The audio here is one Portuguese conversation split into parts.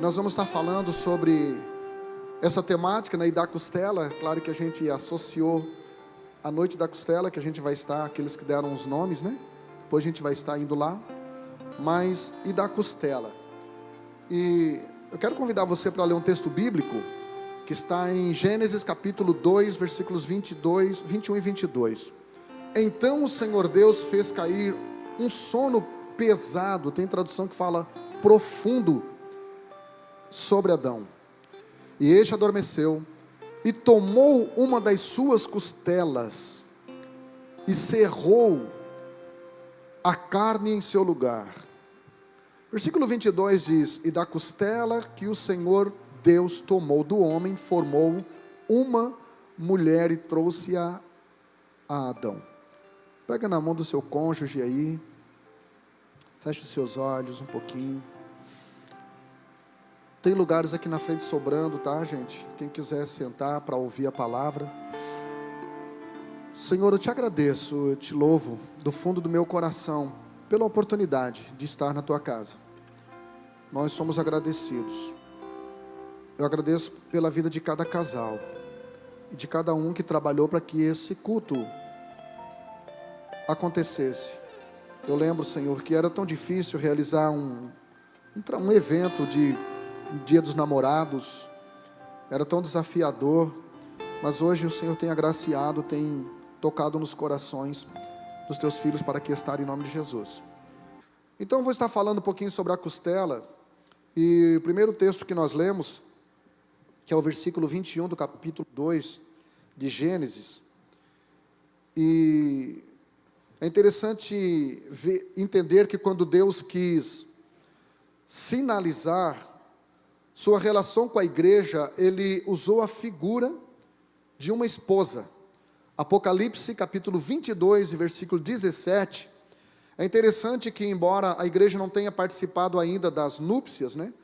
Nós vamos estar falando sobre essa temática, né, e da costela. Claro que a gente associou a noite da costela, que a gente vai estar, aqueles que deram os nomes, né? Depois a gente vai estar indo lá. Mas, e da costela? E eu quero convidar você para ler um texto bíblico, que está em Gênesis capítulo 2, versículos 22, 21 e 22. Então o Senhor Deus fez cair um sono pesado, tem tradução que fala profundo, sobre Adão. E este adormeceu, e tomou uma das suas costelas, e cerrou a carne em seu lugar. Versículo 22 diz: e da costela que o Senhor Deus tomou do homem, formou uma mulher e trouxe-a a Adão. Pega na mão do seu cônjuge aí, feche os seus olhos um pouquinho. Tem lugares aqui na frente sobrando, tá, gente? Quem quiser sentar para ouvir a palavra. Senhor, eu te agradeço, eu te louvo do fundo do meu coração pela oportunidade de estar na tua casa. Nós somos agradecidos. Eu agradeço pela vida de cada casal e de cada um que trabalhou para que esse culto acontecesse. Eu lembro, Senhor, que era tão difícil realizar um evento de Dia dos Namorados, era tão desafiador, mas hoje o Senhor tem agraciado, tem tocado nos corações dos teus filhos para que estarem em nome de Jesus. Então eu vou estar falando um pouquinho sobre a costela, e o primeiro texto que nós lemos, que é o versículo 21 do capítulo 2 de Gênesis, e é interessante entender que quando Deus quis sinalizar sua relação com a igreja, Ele usou a figura de uma esposa. Apocalipse capítulo 22 e versículo 17, é interessante que, embora a igreja não tenha participado ainda das núpcias, né,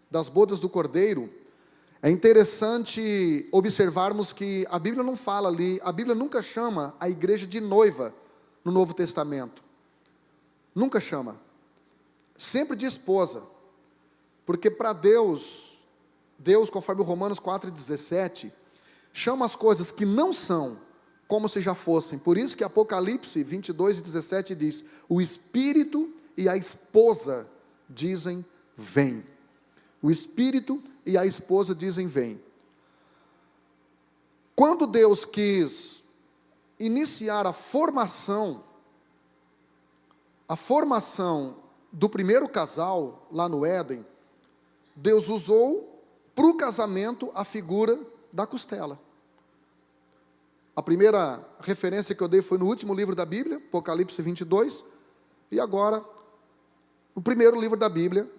das bodas do Cordeiro, é interessante observarmos que a Bíblia não fala ali, a Bíblia nunca chama a igreja de noiva no Novo Testamento, nunca chama, sempre de esposa, porque para Deus, conforme Romanos 4,17, chama as coisas que não são, como se já fossem. Por isso que Apocalipse 22 e 17 diz: o Espírito e a esposa dizem vem. O Espírito e a esposa dizem vem. Quando Deus quis iniciar a formação do primeiro casal, lá no Éden, Deus usou para o casamento a figura da costela. A primeira referência que eu dei foi no último livro da Bíblia, Apocalipse 22, e agora, o primeiro livro da Bíblia,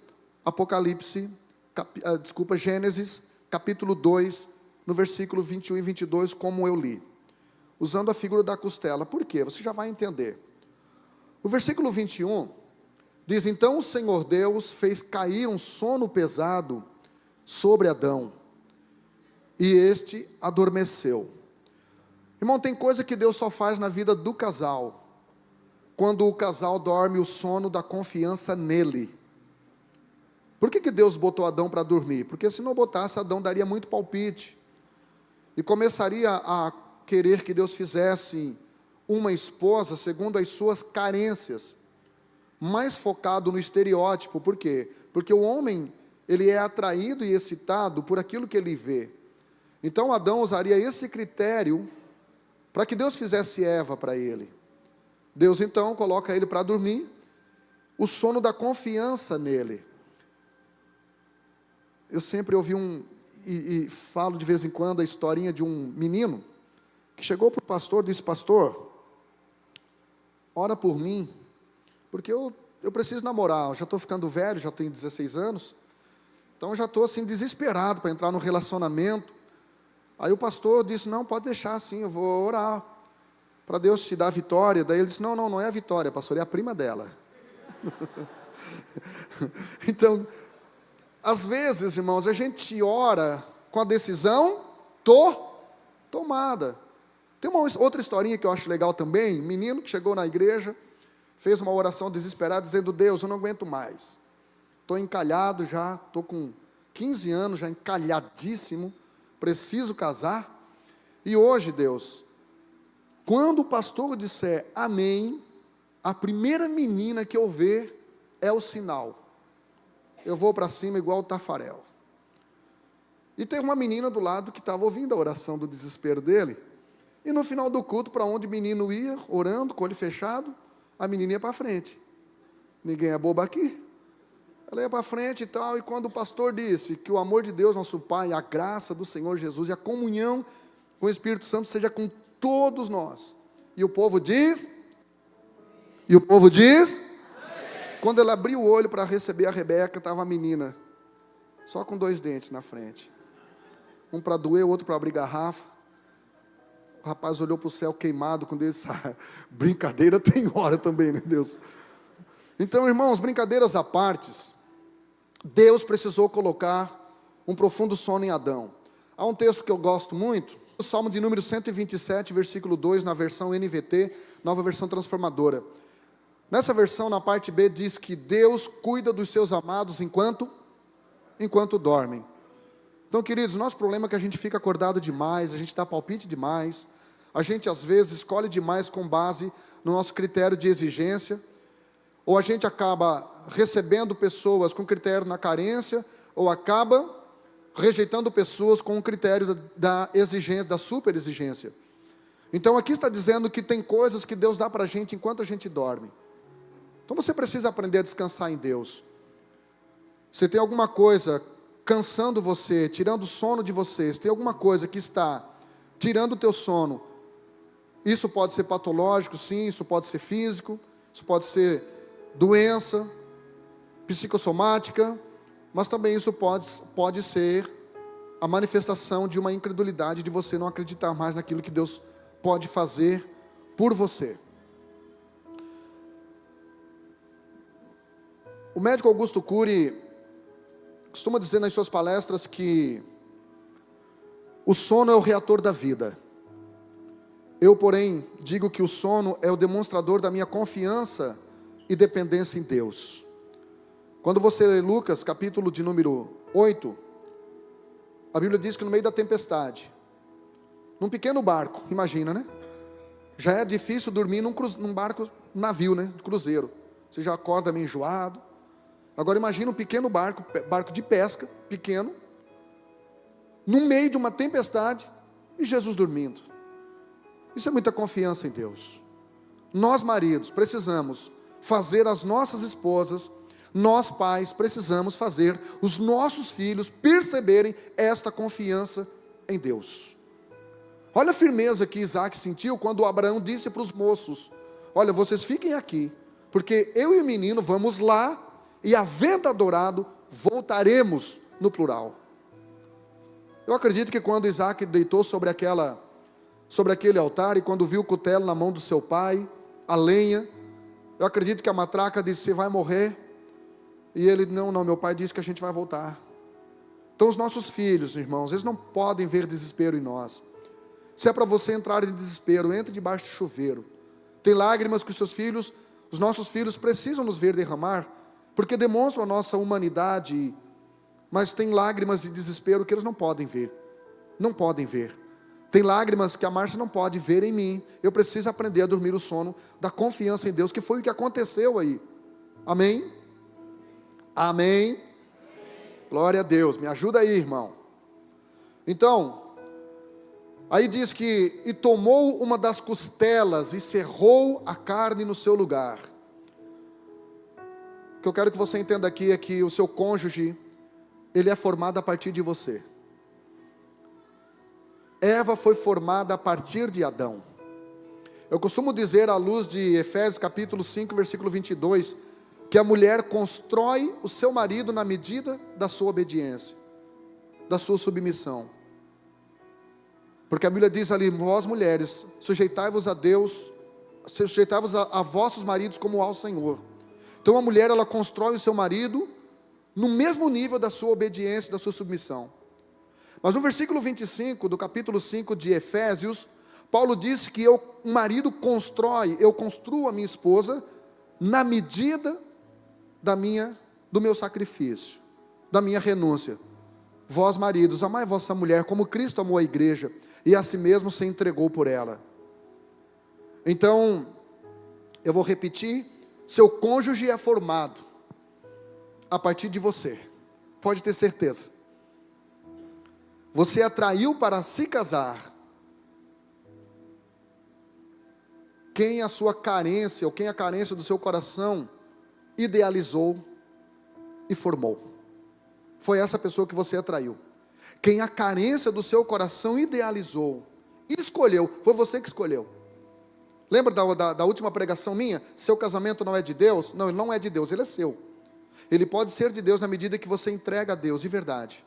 Gênesis, capítulo 2, no versículo 21 e 22, como eu li, usando a figura da costela. Por quê? Você já vai entender. O versículo 21 diz: então o Senhor Deus fez cair um sono pesado sobre Adão, e este adormeceu. Irmão, tem coisa que Deus só faz na vida do casal, quando o casal dorme o sono da confiança nele. Por que Deus botou Adão para dormir? Porque se não botasse, Adão daria muito palpite, e começaria a querer que Deus fizesse uma esposa segundo as suas carências, mais focado no estereótipo. Por quê? Porque o homem, ele é atraído e excitado por aquilo que ele vê. Então Adão usaria esse critério para que Deus fizesse Eva para ele. Deus então coloca ele para dormir, o sono da confiança nele. Eu sempre ouvi e falo de vez em quando a historinha de um menino, que chegou para o pastor e disse: pastor, ora por mim, porque eu preciso namorar, eu já estou ficando velho, já tenho 16 anos, então eu já estou assim desesperado para entrar no relacionamento. Aí o pastor disse: não, pode deixar assim, eu vou orar para Deus te dar a vitória. Daí ele disse: não é a vitória, pastor, é a prima dela. Então, às vezes, irmãos, a gente ora com a decisão tomada. Tem uma outra historinha que eu acho legal também. Um menino que chegou na igreja, fez uma oração desesperada, dizendo: Deus, eu não aguento mais, estou encalhado já, estou com 15 anos, já encalhadíssimo, preciso casar. E hoje, Deus, quando o pastor disser amém, a primeira menina que eu ver é o sinal. Eu vou para cima igual o Tafarel. E teve uma menina do lado que estava ouvindo a oração do desespero dele. E no final do culto, para onde o menino ia, orando, com o olho fechado, a menina ia para frente. Ninguém é bobo aqui. Ela ia para frente e tal, e quando o pastor disse que o amor de Deus, nosso Pai, a graça do Senhor Jesus e a comunhão com o Espírito Santo seja com todos nós. E o povo diz? E o povo diz? Amém. Quando ele abriu o olho para receber a Rebeca, estava a menina, só com 2 dentes na frente. Um para doer, o outro para abrir garrafa. O rapaz olhou para o céu queimado, quando ele disse, brincadeira tem hora também, né, Deus? Então, irmãos, brincadeiras à parte, Deus precisou colocar um profundo sono em Adão. Há um texto que eu gosto muito, o Salmo de número 127, versículo 2, na versão NVT, nova versão transformadora. Nessa versão, na parte B, diz que Deus cuida dos seus amados enquanto dormem. Então, queridos, nosso problema é que a gente fica acordado demais, a gente dá palpite demais, a gente às vezes escolhe demais com base no nosso critério de exigência, ou a gente acaba recebendo pessoas com critério na carência, ou acaba rejeitando pessoas com o critério da exigência, da super exigência. Então aqui está dizendo que tem coisas que Deus dá para a gente enquanto a gente dorme. Então você precisa aprender a descansar em Deus. Se tem alguma coisa cansando você, tirando o sono de você, se tem alguma coisa que está tirando o teu sono, isso pode ser patológico, sim, isso pode ser físico, isso pode ser doença, psicossomática, mas também isso pode ser a manifestação de uma incredulidade, de você não acreditar mais naquilo que Deus pode fazer por você. O médico Augusto Cury costuma dizer nas suas palestras que o sono é o reator da vida. Eu, porém, digo que o sono é o demonstrador da minha confiança e dependência em Deus. Quando você lê Lucas, capítulo de número 8, a Bíblia diz que no meio da tempestade, num pequeno barco, imagina, né? Já é difícil dormir num barco, navio, né? De cruzeiro. Você já acorda meio enjoado. Agora imagina um pequeno barco de pesca, pequeno, no meio de uma tempestade, e Jesus dormindo. Isso é muita confiança em Deus. Nós maridos precisamos fazer as nossas esposas, nós pais precisamos fazer os nossos filhos perceberem esta confiança em Deus. Olha a firmeza que Isaac sentiu quando Abraão disse para os moços, olha, vocês fiquem aqui, porque eu e o menino vamos lá, e havendo adorado, voltaremos, no plural. Eu acredito que quando Isaac deitou sobre aquele altar, e quando viu o cutelo na mão do seu pai, a lenha, eu acredito que a matraca disse, você vai morrer, e ele, não, meu pai disse que a gente vai voltar. Então os nossos filhos, irmãos, eles não podem ver desespero em nós. Se é para você entrar em desespero, entre debaixo de chuveiro. Tem lágrimas que os nossos filhos precisam nos ver derramar, porque demonstram a nossa humanidade, mas tem lágrimas de desespero que eles não podem ver. Não podem ver. Tem lágrimas que a Márcia não pode ver em mim. Eu preciso aprender a dormir o sono da confiança em Deus, que foi o que aconteceu aí. Amém? Amém? Glória a Deus. Me ajuda aí, irmão. Então, aí diz que, e tomou uma das costelas e cerrou a carne no seu lugar. O que eu quero que você entenda aqui é que o seu cônjuge, ele é formado a partir de você. Eva foi formada a partir de Adão. Eu costumo dizer, à luz de Efésios capítulo 5, versículo 22, que a mulher constrói o seu marido na medida da sua obediência, da sua submissão. Porque a Bíblia diz ali, vós mulheres, sujeitai-vos a Deus, sujeitai-vos a vossos maridos como ao Senhor. Então a mulher, ela constrói o seu marido no mesmo nível da sua obediência, da sua submissão. Mas no versículo 25 do capítulo 5 de Efésios, Paulo diz que o marido eu construo a minha esposa na medida do meu sacrifício, da minha renúncia. Vós maridos, amai vossa mulher como Cristo amou a igreja, e a si mesmo se entregou por ela. Então, eu vou repetir, seu cônjuge é formado a partir de você, pode ter certeza. Você atraiu para se casar quem a sua carência, ou quem a carência do seu coração idealizou e formou. Foi essa pessoa que você atraiu. Quem a carência do seu coração idealizou e escolheu, foi você que escolheu. Lembra da última pregação minha? Seu casamento não é de Deus? Não, ele não é de Deus, ele é seu. Ele pode ser de Deus na medida que você entrega a Deus, de verdade.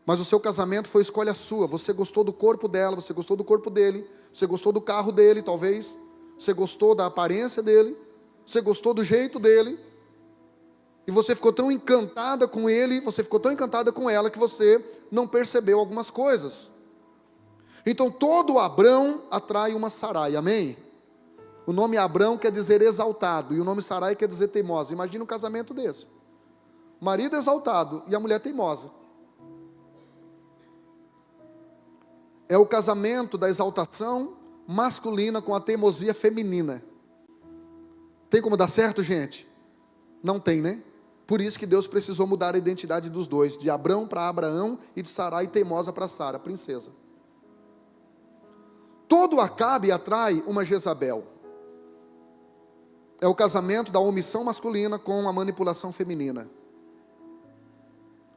Mas o seu casamento foi escolha sua. Você gostou do corpo dela, você gostou do corpo dele, você gostou do carro dele, talvez. Você gostou da aparência dele, você gostou do jeito dele. E você ficou tão encantada com ele, você ficou tão encantada com ela, que você não percebeu algumas coisas. Então todo Abrão atrai uma Sarai, amém? O nome Abrão quer dizer exaltado, e o nome Sarai quer dizer teimosa. Imagina um casamento desse. O marido exaltado e a mulher teimosa. É o casamento da exaltação masculina com a teimosia feminina. Tem como dar certo, gente? Não tem, né? Por isso que Deus precisou mudar a identidade dos dois, de Abrão para Abraão e de Sarai teimosa para Sara, princesa. Todo Acabe atrai uma Jezabel. É o casamento da omissão masculina com a manipulação feminina.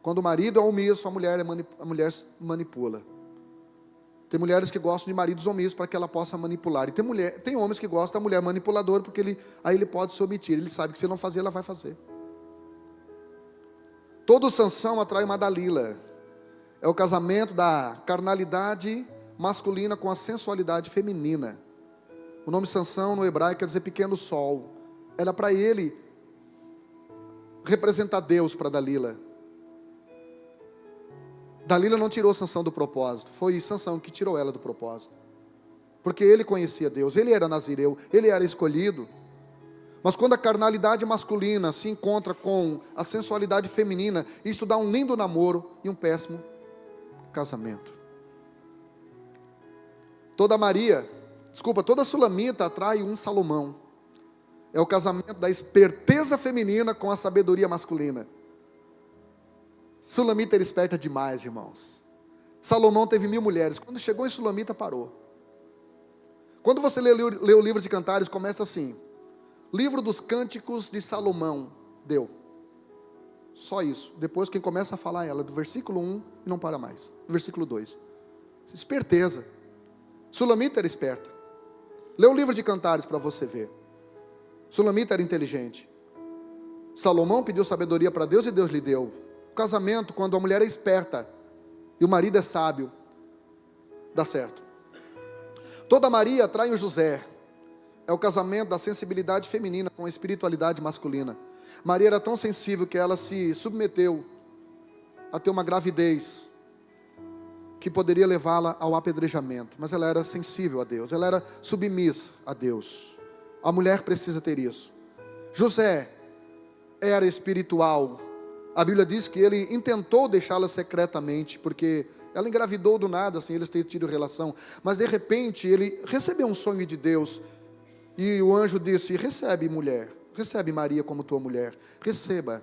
Quando o marido é omisso, a mulher manipula. Tem mulheres que gostam de maridos omissos para que ela possa manipular. E tem homens que gostam da mulher manipuladora, porque aí ele pode se omitir. Ele sabe que se não fazer, ela vai fazer. Todo Sansão atrai uma Dalila. É o casamento da carnalidade masculina com a sensualidade feminina. O nome Sansão no hebraico quer dizer pequeno sol. Era para ele representar Deus para Dalila. Dalila não tirou Sansão do propósito, foi Sansão que tirou ela do propósito. Porque ele conhecia Deus, ele era nazireu, ele era escolhido. Mas quando a carnalidade masculina se encontra com a sensualidade feminina, isso dá um lindo namoro e um péssimo casamento. Toda sulamita atrai um Salomão. É o casamento da esperteza feminina com a sabedoria masculina. Sulamita era esperta demais, irmãos. Salomão teve 1000 mulheres. Quando chegou em Sulamita, parou. Quando você lê o livro de Cantares, começa assim: livro dos cânticos de Salomão. Deu. Só isso. Depois quem começa a falar ela, do versículo 1 e não para mais. Do versículo 2. Esperteza. Sulamita era esperta. Lê o livro de Cantares para você ver. Sulamita era inteligente. Salomão pediu sabedoria para Deus e Deus lhe deu. O casamento, quando a mulher é esperta e o marido é sábio, dá certo. Toda Maria atrai o José. É o casamento da sensibilidade feminina com a espiritualidade masculina. Maria era tão sensível que ela se submeteu a ter uma gravidez que poderia levá-la ao apedrejamento. Mas ela era sensível a Deus, ela era submissa a Deus. A mulher precisa ter isso. José era espiritual. A Bíblia diz que ele intentou deixá-la secretamente, porque ela engravidou do nada, sem eles terem tido relação. Mas de repente ele recebeu um sonho de Deus. E o anjo disse: recebe, mulher, recebe Maria como tua mulher. Receba.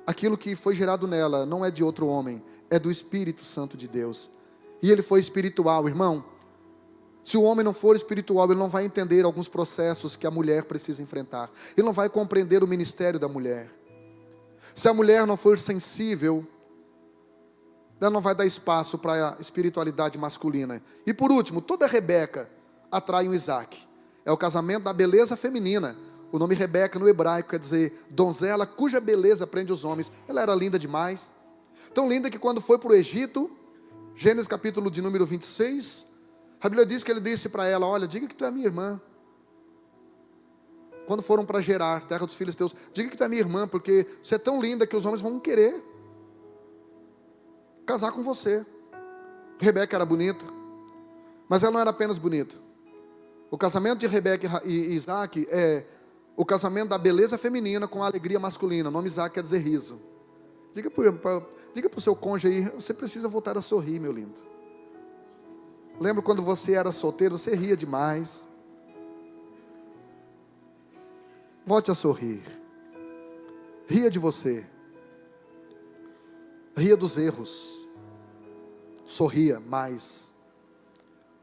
Aquilo que foi gerado nela não é de outro homem, é do Espírito Santo de Deus. E ele foi espiritual, irmão. Se o homem não for espiritual, ele não vai entender alguns processos que a mulher precisa enfrentar. Ele não vai compreender o ministério da mulher. Se a mulher não for sensível, ela não vai dar espaço para a espiritualidade masculina. E por último, toda Rebeca atrai um Isaac. É o casamento da beleza feminina. O nome Rebeca no hebraico quer dizer donzela cuja beleza prende os homens. Ela era linda demais. Tão linda que quando foi para o Egito, Gênesis capítulo de número 26, a Bíblia diz que ele disse para ela: olha, diga que tu é minha irmã. Quando foram para Gerar, terra dos filhos teus, diga que tu é minha irmã, porque você é tão linda que os homens vão querer casar com você. Rebeca era bonita, mas ela não era apenas bonita. O casamento de Rebeca e Isaac é o casamento da beleza feminina com a alegria masculina. O nome Isaac quer dizer riso. Diga para o seu cônjuge aí, você precisa voltar a sorrir, meu lindo. Lembra quando você era solteiro, você ria demais. Volte a sorrir. Ria de você. Ria dos erros. Sorria mais.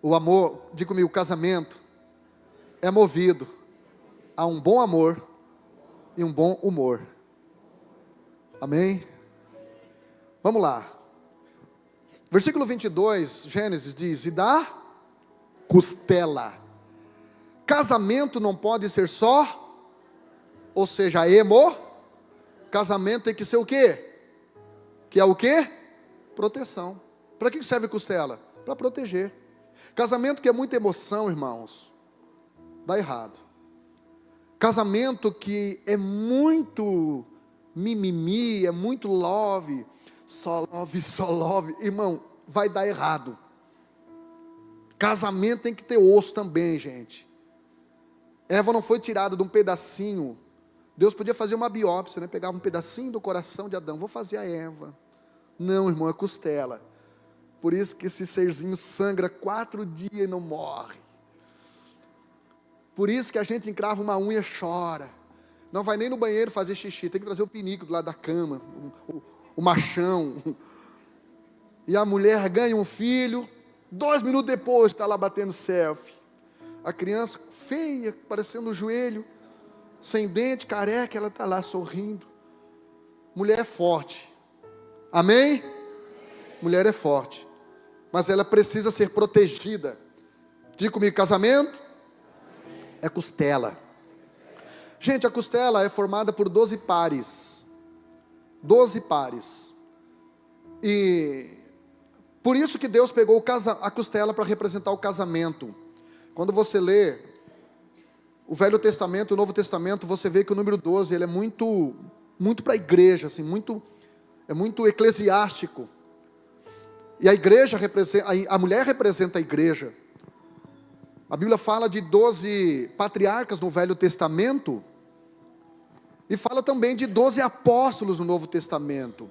O amor, diga comigo, o casamento é movido a um bom amor e um bom humor. Amém? Vamos lá. Versículo 22, Gênesis diz: e da costela. Casamento não pode ser só, ou seja, casamento tem que ser o quê? Que é o quê? Proteção. Para que serve costela? Para proteger. Casamento que é muita emoção, irmãos, dá errado. Casamento que é muito mimimi, é muito love, só love, irmão, vai dar errado. Casamento tem que ter osso também, gente. Eva não foi tirada de um pedacinho. Deus podia fazer uma biópsia, né? Pegava um pedacinho do coração de Adão, vou fazer a Eva. Não, irmão, é costela. Por isso que esse serzinho sangra 4 dias e não morre. Por isso que a gente encrava uma unha e chora. Não vai nem no banheiro fazer xixi, tem que trazer o pinico do lado da cama, o machão. E a mulher ganha um filho, 2 minutos depois está lá batendo selfie. A criança feia, parecendo um joelho, sem dente, careca, ela está lá sorrindo. Mulher é forte. Amém? Mulher é forte. Mas ela precisa ser protegida. Diga comigo, casamento é costela. Gente, a costela é formada por 12 pares. 12 pares. E por isso que Deus pegou a costela para representar o casamento. Quando você lê o Velho Testamento e o Novo Testamento, você vê que o número 12, ele é muito para a igreja, assim, é muito eclesiástico. E a igreja a mulher representa a igreja. A Bíblia fala de 12 patriarcas no Velho Testamento, e fala também de 12 apóstolos no Novo Testamento.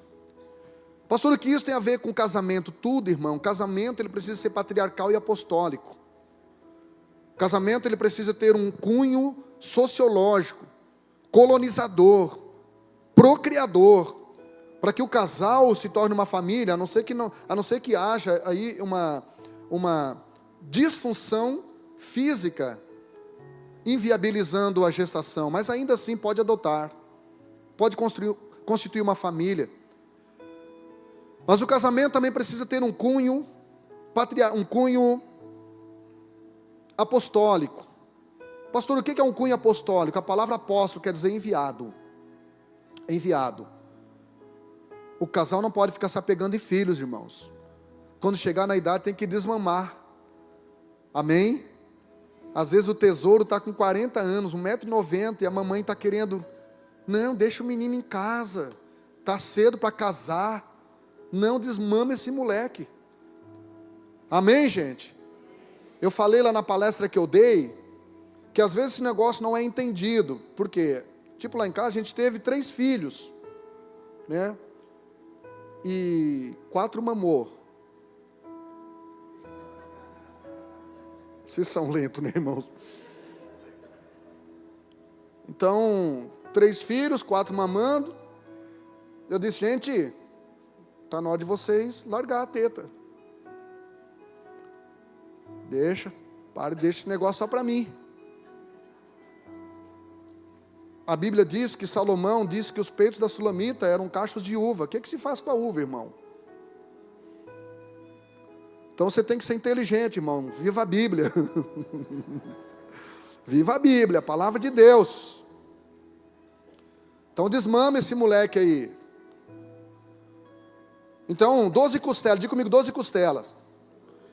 Pastor, o que isso tem a ver com casamento? Tudo, irmão. Casamento, ele precisa ser patriarcal e apostólico. Casamento, ele precisa ter um cunho sociológico, colonizador, procriador, para que o casal se torne uma família, a não ser que haja aí uma disfunção física, inviabilizando a gestação, mas ainda assim pode adotar, pode constituir uma família. Mas o casamento também precisa ter um cunho apostólico. Pastor, o que é um cunho apostólico? A palavra apóstolo quer dizer enviado. Enviado. O casal não pode ficar se apegando em filhos, irmãos. Quando chegar na idade tem que desmamar. Amém? Às vezes o tesouro está com 40 anos, 1,90 m, e a mamãe está querendo, não, deixa o menino em casa, está cedo para casar, não desmama esse moleque. Amém, gente? Eu falei lá na palestra que eu dei, que às vezes esse negócio não é entendido. Por quê? Tipo, lá em casa a gente teve 3 filhos, né? E 4 mamou. Vocês são lentos, né, irmãos? Então, 3 filhos, 4 mamando. Eu disse, gente, está na hora de vocês largar a teta. Deixa esse negócio só para mim. A Bíblia diz que Salomão disse que os peitos da Sulamita eram cachos de uva. O que se faz com a uva, irmão? Então você tem que ser inteligente, irmão. Viva a Bíblia. Viva a Bíblia, a palavra de Deus. Então desmama esse moleque aí. Então, 12 costelas, diga comigo, 12 costelas.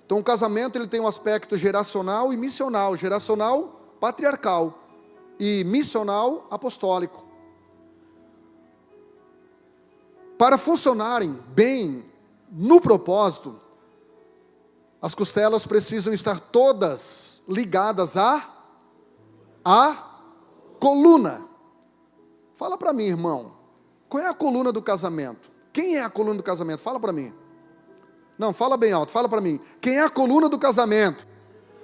Então o casamento ele tem um aspecto geracional e missional. Geracional, patriarcal. E missional, apostólico. Para funcionarem bem no propósito, as costelas precisam estar todas ligadas à coluna. Fala para mim, irmão. Qual é a coluna do casamento? Quem é a coluna do casamento? Fala para mim. Não, fala bem alto, fala para mim. Quem é a coluna do casamento?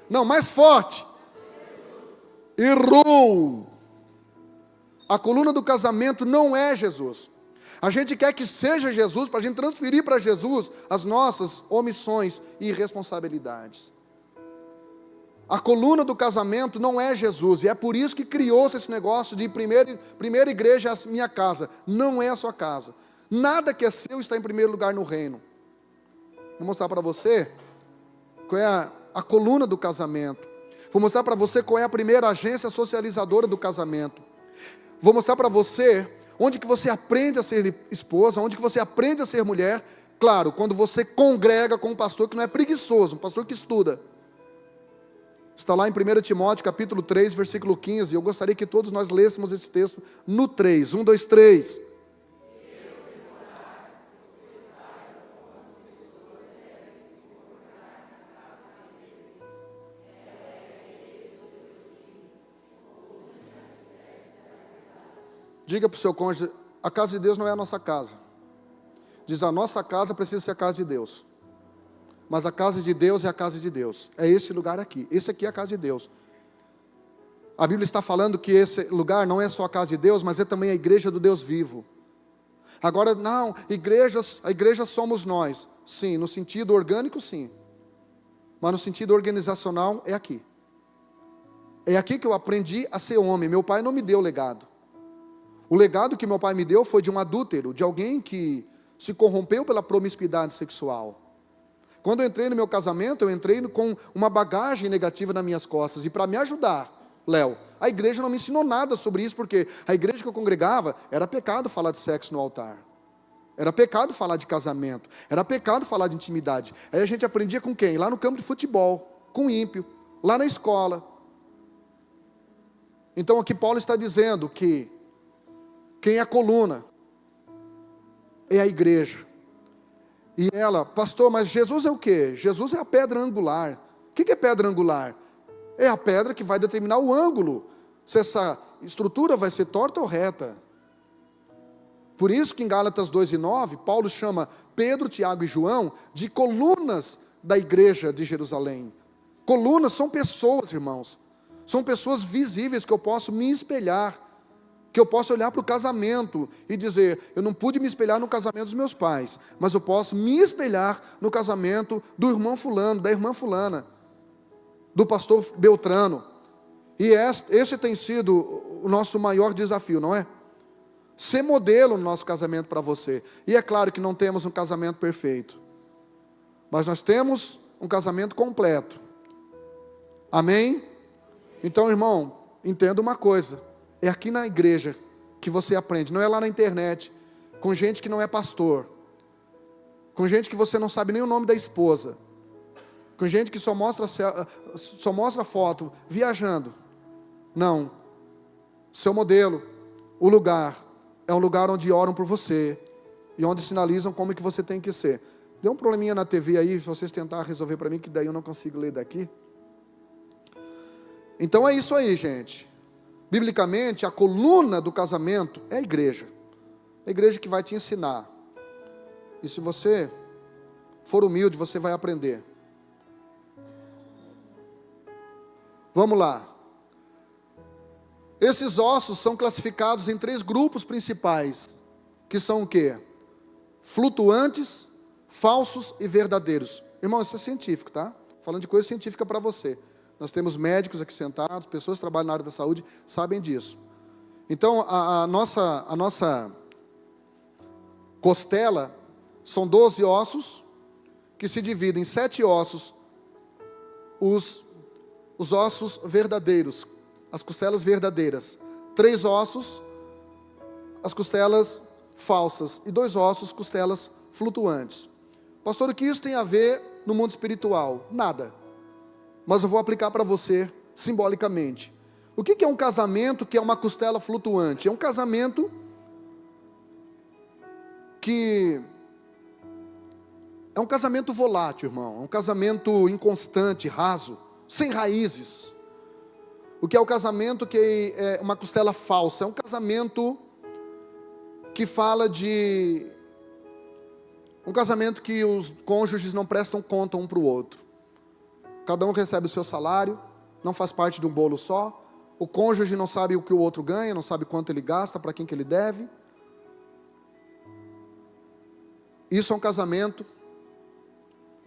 Não, mais forte. Errou. A coluna do casamento não é Jesus. A gente quer que seja Jesus para a gente transferir para Jesus as nossas omissões e irresponsabilidades. A coluna do casamento não é Jesus, e é por isso que criou-se esse negócio de primeira igreja é a minha casa. Não é a sua casa. Nada que é seu está em primeiro lugar no reino. Vou mostrar para você qual é a coluna do casamento. Vou mostrar para você qual é a primeira agência socializadora do casamento. Vou mostrar para você onde que você aprende a ser esposa, onde que você aprende a ser mulher. Claro, quando você congrega com um pastor que não é preguiçoso, um pastor que estuda. Está lá em 1 Timóteo capítulo 3, versículo 15. Eu gostaria que todos nós lêssemos esse texto no 3. 1, 2, 3. Diga para o seu cônjuge, a casa de Deus não é a nossa casa. Diz, a nossa casa precisa ser a casa de Deus. Mas a casa de Deus é a casa de Deus. É esse lugar aqui. Esse aqui é a casa de Deus. A Bíblia está falando que esse lugar não é só a casa de Deus, mas é também a igreja do Deus vivo. Agora, não, a igreja somos nós. Sim, no sentido orgânico, sim. Mas no sentido organizacional, é aqui. É aqui que eu aprendi a ser homem. Meu pai não me deu legado. O legado que meu pai me deu foi de um adúltero, de alguém que se corrompeu pela promiscuidade sexual. Quando eu entrei no meu casamento, eu entrei com uma bagagem negativa nas minhas costas. E para me ajudar, Léo, a igreja não me ensinou nada sobre isso, porque a igreja que eu congregava, era pecado falar de sexo no altar. Era pecado falar de casamento. Era pecado falar de intimidade. Aí a gente aprendia com quem? Lá no campo de futebol, com ímpio, lá na escola. Então aqui Paulo está dizendo que quem é a coluna é a igreja. E ela, pastor, mas Jesus é o quê? Jesus é a pedra angular. O que é pedra angular? É a pedra que vai determinar o ângulo, se essa estrutura vai ser torta ou reta. Por isso que em Gálatas 2:9, Paulo chama Pedro, Tiago e João de colunas da igreja de Jerusalém. Colunas são pessoas, irmãos. São pessoas visíveis que eu posso me espelhar. Que eu posso olhar para o casamento e dizer, eu não pude me espelhar no casamento dos meus pais, mas eu posso me espelhar no casamento do irmão fulano, da irmã fulana, do pastor Beltrano. E esse tem sido o nosso maior desafio, não é? Ser modelo no nosso casamento para você. E é claro que não temos um casamento perfeito, mas nós temos um casamento completo. Amém? Então, irmão, entenda uma coisa. É aqui na igreja que você aprende, não é lá na internet, com gente que não é pastor, com gente que você não sabe nem o nome da esposa, com gente que só mostra foto, viajando. Não, seu modelo, o lugar, é um lugar onde oram por você, e onde sinalizam como que você tem que ser. Deu um probleminha na TV aí, se vocês tentarem resolver para mim, que daí eu não consigo ler daqui. Então é isso aí, gente. Biblicamente, a coluna do casamento é a igreja. A igreja que vai te ensinar. E se você for humilde, você vai aprender. Vamos lá. Esses ossos são classificados em 3 grupos principais. Que são o quê? Flutuantes, falsos e verdadeiros. Irmão, isso é científico, tá? Falando de coisa científica para você. Nós temos médicos aqui sentados, pessoas que trabalham na área da saúde, sabem disso. Então, a nossa costela são 12 ossos, que se dividem em 7 ossos, os ossos verdadeiros, as costelas verdadeiras. 3 ossos, as costelas falsas. E 2 ossos, costelas flutuantes. Pastor, o que isso tem a ver no mundo espiritual? Nada. Mas eu vou aplicar para você simbolicamente. O que é um casamento que é uma costela flutuante? É um casamento que é um casamento volátil, irmão. É um casamento inconstante, raso, sem raízes. O que é o casamento que é uma costela falsa? É um casamento que fala de Um casamento que os cônjuges não prestam conta um para o outro. Cada um recebe o seu salário, não faz parte de um bolo só. O cônjuge não sabe o que o outro ganha, não sabe quanto ele gasta, para quem que ele deve. Isso é um casamento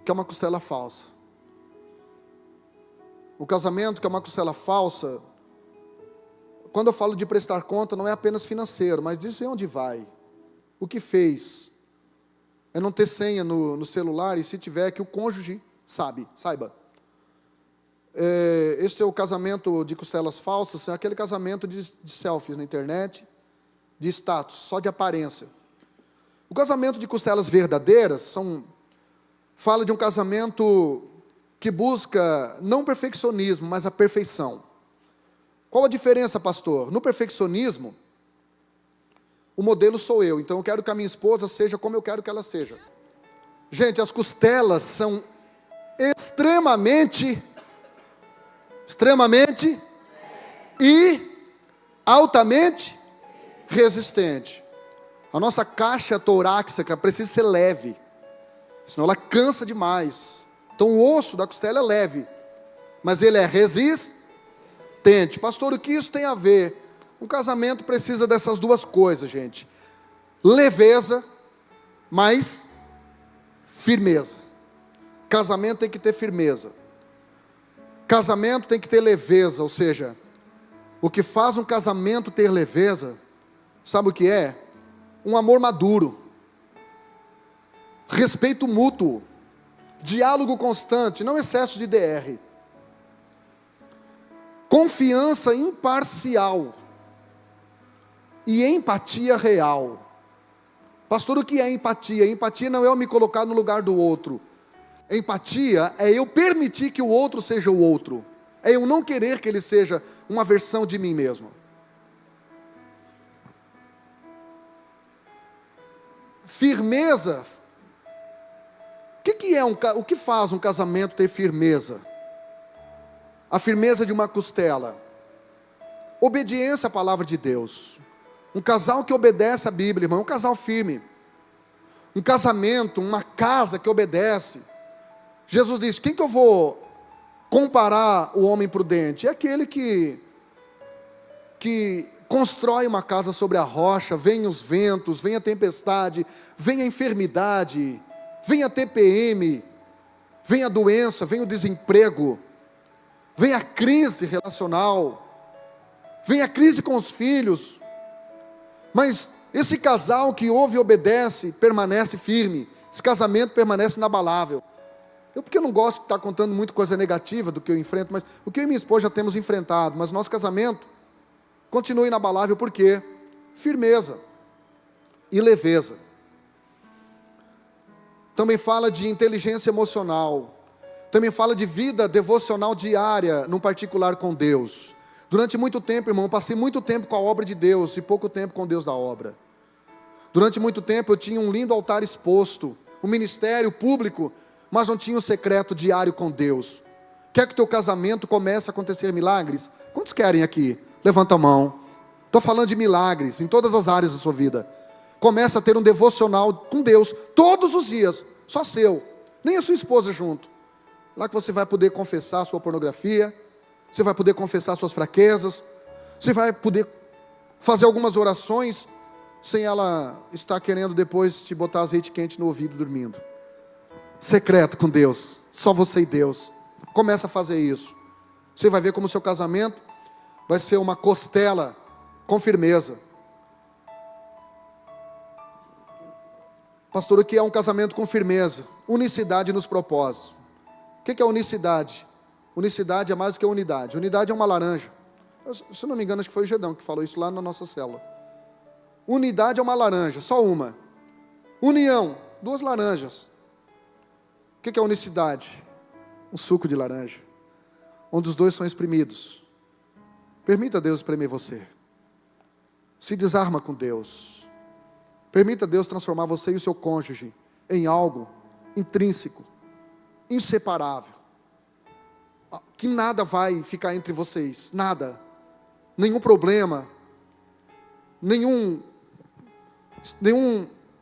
que é uma costela falsa. O casamento que é uma costela falsa, quando eu falo de prestar conta, não é apenas financeiro, mas disso é onde vai. O que fez é não ter senha no celular, e se tiver, que o cônjuge saiba. Este é o casamento de costelas falsas, é aquele casamento de selfies na internet, de status, só de aparência. O casamento de costelas verdadeiras fala de um casamento que busca não perfeccionismo, mas a perfeição. Qual a diferença, pastor? No perfeccionismo, o modelo sou eu, então eu quero que a minha esposa seja como eu quero que ela seja. Gente, as costelas são extremamente e altamente resistentes. A nossa caixa torácica precisa ser leve, senão ela cansa demais. Então o osso da costela é leve, mas ele é resistente. Pastor, o que isso tem a ver? Um casamento precisa dessas duas coisas, gente. Leveza, mas firmeza. Casamento tem que ter firmeza. Casamento tem que ter leveza, ou seja, o que faz um casamento ter leveza, sabe o que é? Um amor maduro, respeito mútuo, diálogo constante, não excesso de DR, confiança imparcial e empatia real. Pastor, o que é empatia? Empatia não é eu me colocar no lugar do outro. Empatia é eu permitir que o outro seja o outro, é eu não querer que ele seja uma versão de mim mesmo. Firmeza. O que faz um casamento ter firmeza? A firmeza de uma costela. Obediência à palavra de Deus. Um casal que obedece à Bíblia, irmão, é um casal firme. Um casamento, uma casa que obedece. Jesus diz: quem que eu vou comparar o homem prudente? É aquele que constrói uma casa sobre a rocha, vem os ventos, vem a tempestade, vem a enfermidade, vem a TPM, vem a doença, vem o desemprego, vem a crise relacional, vem a crise com os filhos, mas esse casal que ouve e obedece, permanece firme, esse casamento permanece inabalável. Porque eu não gosto de estar contando muito coisa negativa do que eu enfrento, mas o que eu e minha esposa já temos enfrentado, mas nosso casamento continua inabalável, por quê? Firmeza e leveza. Também fala de inteligência emocional, também fala de vida devocional diária, num particular com Deus. Durante muito tempo, irmão, eu passei muito tempo com a obra de Deus e pouco tempo com Deus da obra. Durante muito tempo eu tinha um lindo altar exposto, um ministério público, mas não tinha um secreto diário com Deus. Quer que teu casamento comece a acontecer milagres? Quantos querem aqui? Levanta a mão. Estou falando de milagres em todas as áreas da sua vida. Começa a ter um devocional com Deus todos os dias, só seu, nem a sua esposa junto. Lá que você vai poder confessar a sua pornografia, você vai poder confessar suas fraquezas, você vai poder fazer algumas orações sem ela estar querendo depois te botar azeite quente no ouvido dormindo. Secreto com Deus, só você e Deus. Começa a fazer isso. Você vai ver como o seu casamento vai ser uma costela com firmeza. Pastor, o que é um casamento com firmeza? Unicidade nos propósitos. O que é unicidade? Unicidade é mais do que unidade. Unidade é uma laranja. Se não me engano, acho que foi o Gedão que falou isso lá na nossa célula. Unidade é uma laranja, só uma. União, duas laranjas. O que é unicidade? Um suco de laranja, onde os dois são espremidos. Permita Deus espremer você. Se desarma com Deus. Permita Deus transformar você e o seu cônjuge em algo intrínseco, inseparável. Que nada vai ficar entre vocês, nada. Nenhum problema, nenhum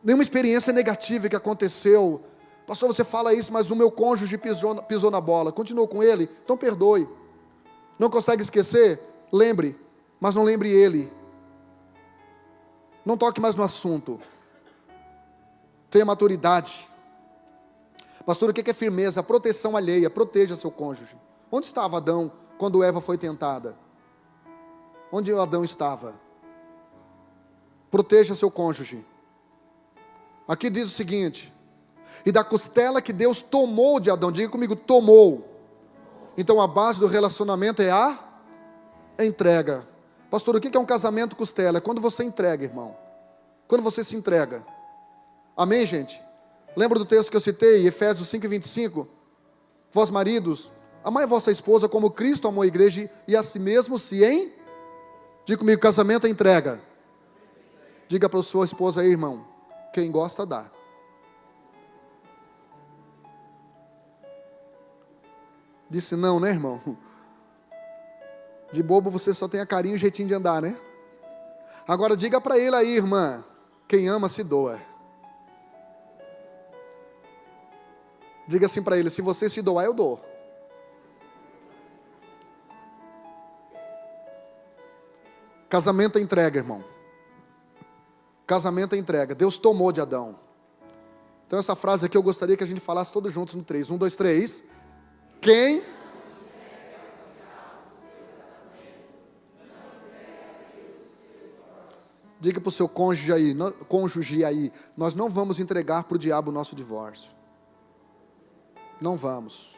nenhuma experiência negativa que aconteceu. Pastor, você fala isso, mas o meu cônjuge pisou na bola. Continuou com ele? Então perdoe. Não consegue esquecer? Lembre, mas não lembre ele. Não toque mais no assunto. Tenha maturidade. Pastor, o que é firmeza? A proteção alheia. Proteja seu cônjuge. Onde estava Adão quando Eva foi tentada? Onde Adão estava? Proteja seu cônjuge. Aqui diz o seguinte: e da costela que Deus tomou de Adão, diga comigo, tomou. Então a base do relacionamento é a entrega. Pastor, o que é um casamento costela? É quando você entrega, irmão. Quando você se entrega. Amém, gente? Lembra do texto que eu citei, Efésios 5:25? Vós maridos, amai a vossa esposa como Cristo amou a igreja e a si mesmo diga comigo, casamento é entrega. Diga para a sua esposa aí, irmão, quem gosta dá. Disse não, né, irmão? De bobo você só tem a carinho e o jeitinho de andar, né? Agora diga para ele aí, irmã, quem ama se doa. Diga assim para ele, se você se doar, eu dou. Casamento é entrega, irmão. Casamento é entrega. Deus tomou de Adão. Então essa frase aqui eu gostaria que a gente falasse todos juntos no 3. 1, 2, 3. Quem? Diga para o seu cônjuge aí, nós não vamos entregar para o diabo o nosso divórcio. Não vamos.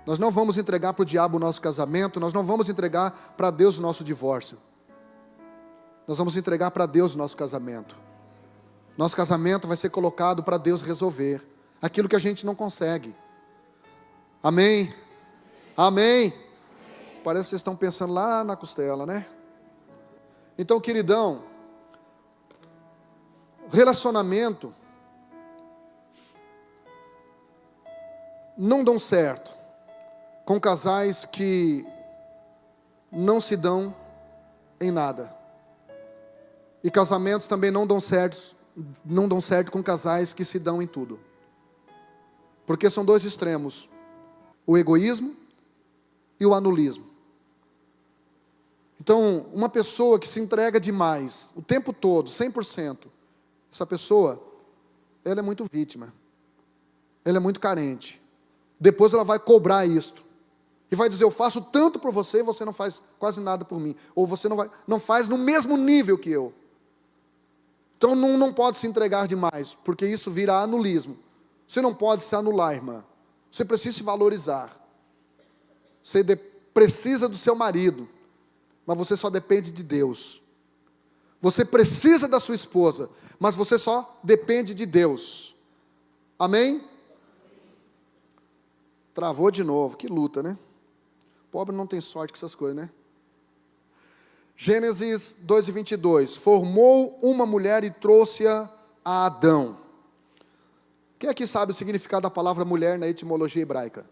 Nós não vamos entregar para o diabo o nosso casamento, nós não vamos entregar para Deus o nosso divórcio. Nós vamos entregar para Deus o nosso casamento. Nosso casamento vai ser colocado para Deus resolver aquilo que a gente não consegue. Amém? Amém? Parece que vocês estão pensando lá na costela, né? Então, queridão, relacionamento não dão certo com casais que não se dão em nada. E casamentos também não dão certo com casais que se dão em tudo. Porque são dois extremos: o egoísmo e o anulismo. Então, uma pessoa que se entrega demais, o tempo todo, 100%, essa pessoa, ela é muito vítima. Ela é muito carente. Depois ela vai cobrar isto. E vai dizer, eu faço tanto por você e você não faz quase nada por mim. Ou você não faz no mesmo nível que eu. Então não pode se entregar demais, porque isso vira anulismo. Você não pode se anular, irmã. Você precisa se valorizar. Você precisa do seu marido, mas você só depende de Deus. Você precisa da sua esposa, mas você só depende de Deus. Amém? Travou de novo, que luta, né? Pobre não tem sorte com essas coisas, né? Gênesis 2:22, formou uma mulher e trouxe-a a Adão. Quem aqui sabe o significado da palavra mulher na etimologia hebraica?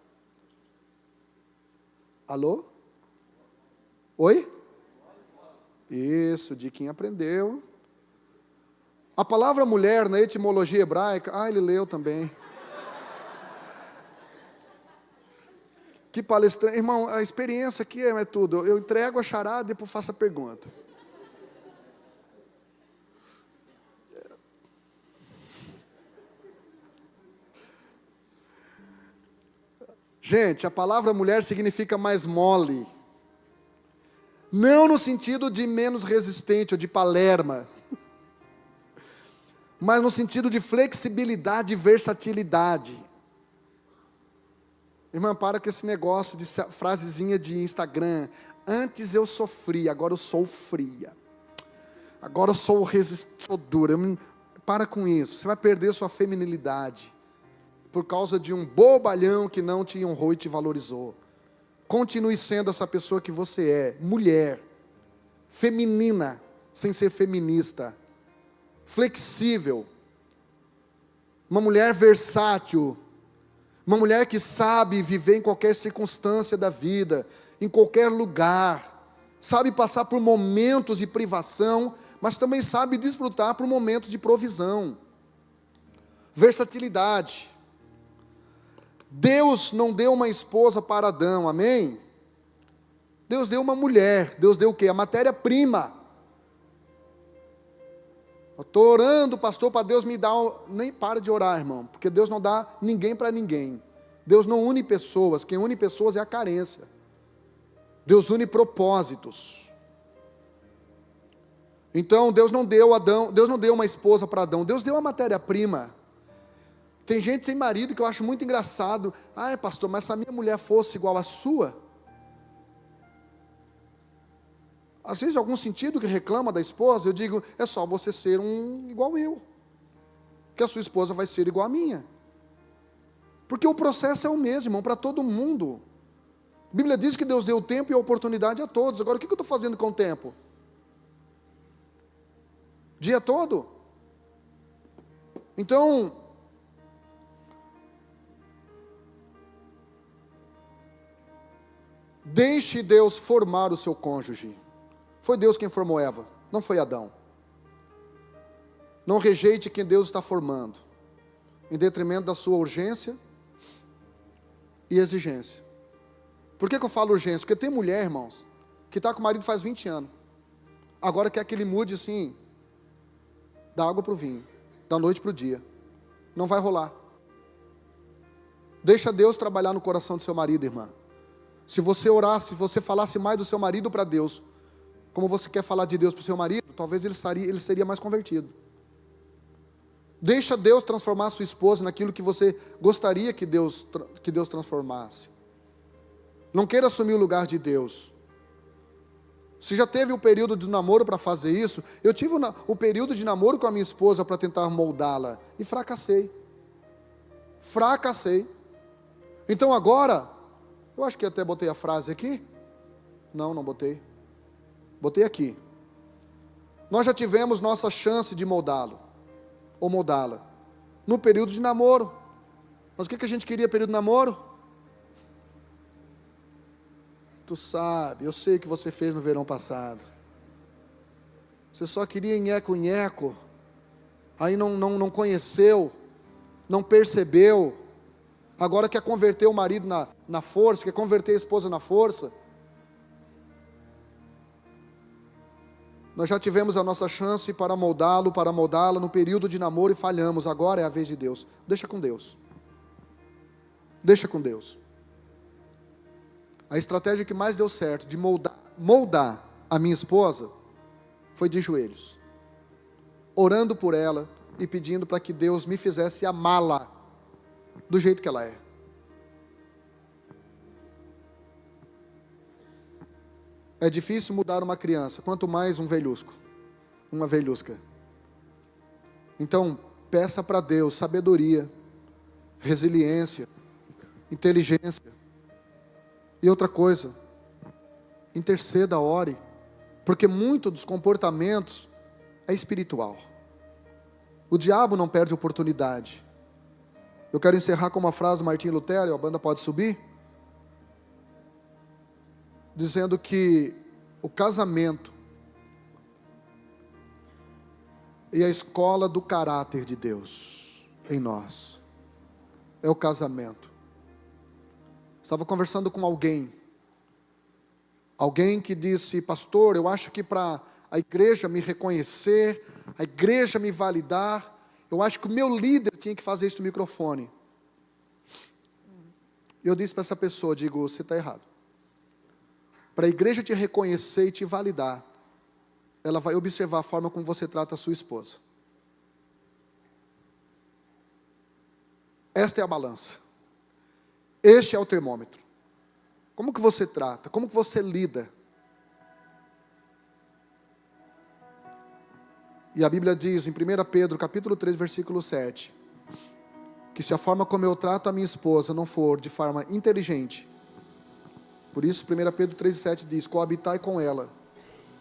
Alô? Oi? Isso, de quem aprendeu. A palavra mulher na etimologia hebraica, ele leu também. Que palestrante, irmão, a experiência aqui é tudo. Eu entrego a charada e depois faço a pergunta. Gente, a palavra mulher significa mais mole. Não no sentido de menos resistente ou de palerma, mas no sentido de flexibilidade e versatilidade. Irmã, para com esse negócio de frasezinha de Instagram. Antes eu sofria, agora eu sou fria. Agora eu sou sou dura. Para com isso, você vai perder sua feminilidade por causa de um bobalhão que não te honrou e te valorizou. Continue sendo essa pessoa que você é, mulher, feminina, sem ser feminista, flexível, uma mulher versátil, uma mulher que sabe viver em qualquer circunstância da vida, em qualquer lugar, sabe passar por momentos de privação, mas também sabe desfrutar para um momento de provisão, versatilidade. Deus não deu uma esposa para Adão, amém? Deus deu uma mulher. Deus deu o quê? A matéria-prima. Eu estou orando, pastor, para Deus me dar... Nem para de orar, irmão, porque Deus não dá ninguém para ninguém. Deus não une pessoas, quem une pessoas é a carência. Deus une propósitos. Então, Deus não deu uma esposa para Adão, Deus deu a matéria-prima. Tem gente sem marido que eu acho muito engraçado. Ah, pastor, mas se a minha mulher fosse igual à sua... Às vezes, em algum sentido que reclama da esposa, eu digo, é só você ser igual eu, que a sua esposa vai ser igual a minha. Porque o processo é o mesmo, irmão, para todo mundo. A Bíblia diz que Deus deu o tempo e a oportunidade a todos. Agora, o que eu estou fazendo com o tempo? Dia todo? Então, deixe Deus formar o seu cônjuge. Foi Deus quem formou Eva, não foi Adão. Não rejeite quem Deus está formando, em detrimento da sua urgência e exigência. Por que eu falo urgência? Porque tem mulher, irmãos, que está com o marido faz 20 anos. Agora quer que ele mude assim, da água para o vinho, da noite para o dia. Não vai rolar. Deixa Deus trabalhar no coração do seu marido, irmã. Se você orasse, se você falasse mais do seu marido para Deus, como você quer falar de Deus para o seu marido, talvez ele seria mais convertido. Deixa Deus transformar a sua esposa naquilo que você gostaria que Deus transformasse. Não queira assumir o lugar de Deus. Você já teve o período de namoro para fazer isso? Eu tive o período de namoro com a minha esposa para tentar moldá-la e fracassei. Fracassei. Então agora, eu acho que até botei a frase aqui. Não botei. Botei aqui. Nós já tivemos nossa chance de moldá-lo, ou moldá-la, no período de namoro. Mas o que a gente queria período de namoro? Tu sabe, eu sei o que você fez no verão passado. Você só queria nheco, aí não conheceu, não percebeu, agora quer converter o marido na força, quer converter a esposa na força. Nós já tivemos a nossa chance para moldá-lo, para moldá-la no período de namoro e falhamos. Agora é a vez de Deus. Deixa com Deus. Deixa com Deus. A estratégia que mais deu certo de moldar a minha esposa foi de joelhos, orando por ela e pedindo para que Deus me fizesse amá-la do jeito que ela é. É difícil mudar uma criança, quanto mais um velhusco, uma velhusca. Então, peça para Deus sabedoria, resiliência, inteligência. E outra coisa, interceda, ore, porque muito dos comportamentos é espiritual. O diabo não perde oportunidade. Eu quero encerrar com uma frase do Martinho Lutero, a banda pode subir, dizendo que o casamento é a escola do caráter de Deus em nós. É o casamento. Estava conversando com alguém que disse, pastor, eu acho que para a igreja me reconhecer, a igreja me validar, eu acho que o meu líder tinha que fazer isso no microfone. Eu disse para essa pessoa, digo, você está errado. Para a igreja te reconhecer e te validar, ela vai observar a forma como você trata a sua esposa. Esta é a balança. Este é o termômetro. Como que você trata? Como que você lida? E a Bíblia diz em 1 Pedro, capítulo 3, versículo 7, que se a forma como eu trato a minha esposa não for de forma inteligente, por isso 1 Pedro 3,7 diz, coabitai com ela,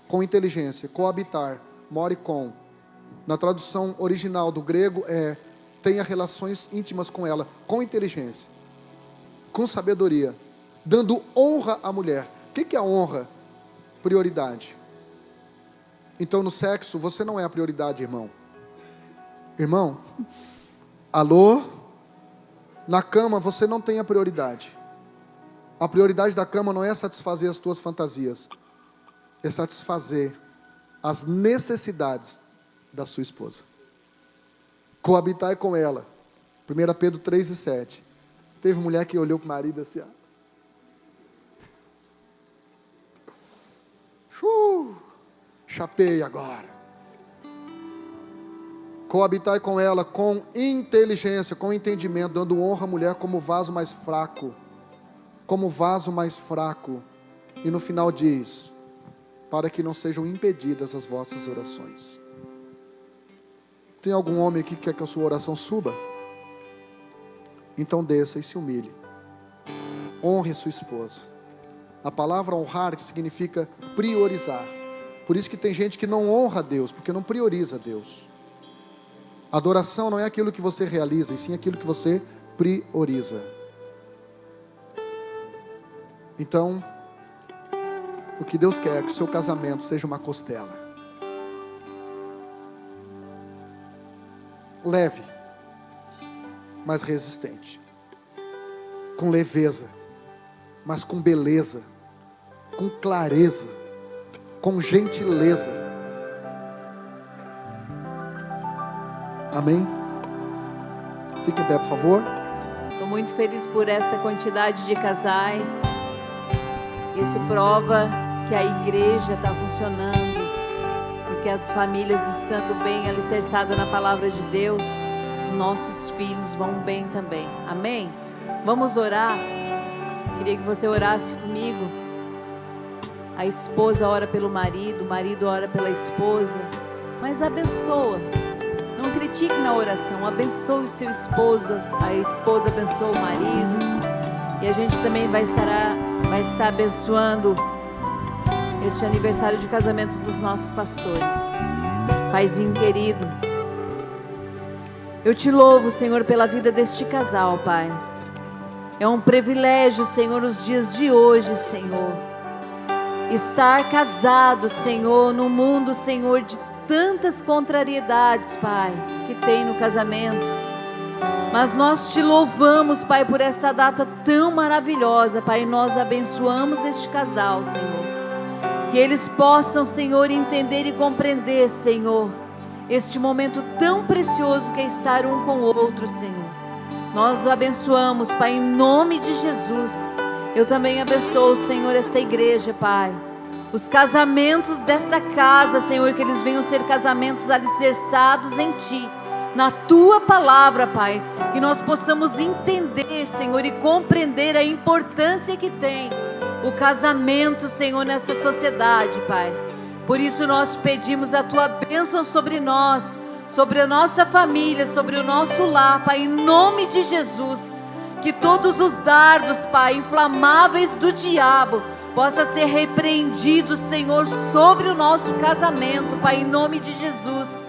com inteligência, coabitar, more com. Na tradução original do grego tenha relações íntimas com ela, com inteligência, com sabedoria, dando honra à mulher. O que é honra? Prioridade. Então no sexo você não é a prioridade, irmão. Irmão, alô? Na cama você não tem a prioridade. A prioridade da cama não é satisfazer as tuas fantasias, é satisfazer as necessidades da sua esposa. Coabitai com ela. 1 Pedro 3:7. Teve mulher que olhou para o marido assim, chapei agora. Coabitai com ela com inteligência, com entendimento, dando honra à mulher como vaso mais fraco. Como vaso mais fraco. E no final diz: para que não sejam impedidas as vossas orações. Tem algum homem aqui que quer que a sua oração suba? Então desça e se humilhe. Honre sua esposa. A palavra honrar significa priorizar. Por isso que tem gente que não honra a Deus, porque não prioriza a Deus. Adoração não é aquilo que você realiza, e sim aquilo que você prioriza. Então, o que Deus quer é que o seu casamento seja uma costela. Leve, mas resistente. Com leveza, mas com beleza. Com clareza. Com gentileza. Amém? Fique em pé, por favor. Estou muito feliz por esta quantidade de casais. Isso prova que a igreja está funcionando, porque as famílias estando bem alicerçadas na palavra de Deus, os nossos filhos vão bem também. Amém? Vamos orar. Queria que você orasse comigo. A esposa ora pelo marido, o marido ora pela esposa, mas abençoa. Não critique na oração, abençoe o seu esposo, a esposa abençoa o marido. E a gente também vai estar abençoando este aniversário de casamento dos nossos pastores. Paizinho querido, eu te louvo, Senhor, pela vida deste casal, Pai. É um privilégio, Senhor, nos dias de hoje, Senhor, estar casado, Senhor, no mundo, Senhor, de tantas contrariedades, Pai, que tem no casamento. Mas nós te louvamos, Pai, por essa data tão maravilhosa, Pai. Nós abençoamos este casal, Senhor. Que eles possam, Senhor, entender e compreender, Senhor, este momento tão precioso que é estar um com o outro, Senhor. Nós o abençoamos, Pai, em nome de Jesus. Eu também abençoo, Senhor, esta igreja, Pai. Os casamentos desta casa, Senhor, que eles venham ser casamentos alicerçados em Ti, na Tua palavra, Pai. Que nós possamos entender, Senhor, e compreender a importância que tem o casamento, Senhor, nessa sociedade, Pai. Por isso nós pedimos a Tua bênção sobre nós, sobre a nossa família, sobre o nosso lar, Pai, em nome de Jesus. Que todos os dardos, Pai, inflamáveis do diabo possa ser repreendido, Senhor, sobre o nosso casamento, Pai, em nome de Jesus.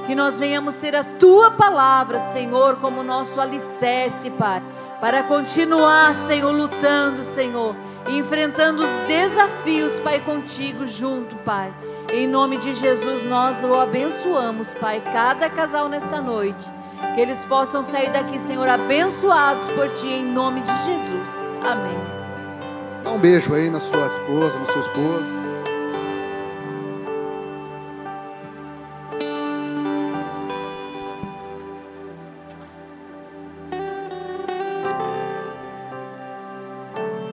Que nós venhamos ter a Tua palavra, Senhor, como nosso alicerce, Pai, para continuar, Senhor, lutando, Senhor, e enfrentando os desafios, Pai, contigo junto, Pai. Em nome de Jesus nós o abençoamos, Pai, cada casal nesta noite. Que eles possam sair daqui, Senhor, abençoados por Ti, em nome de Jesus. Amém. Dá um beijo aí na sua esposa, no seu esposo.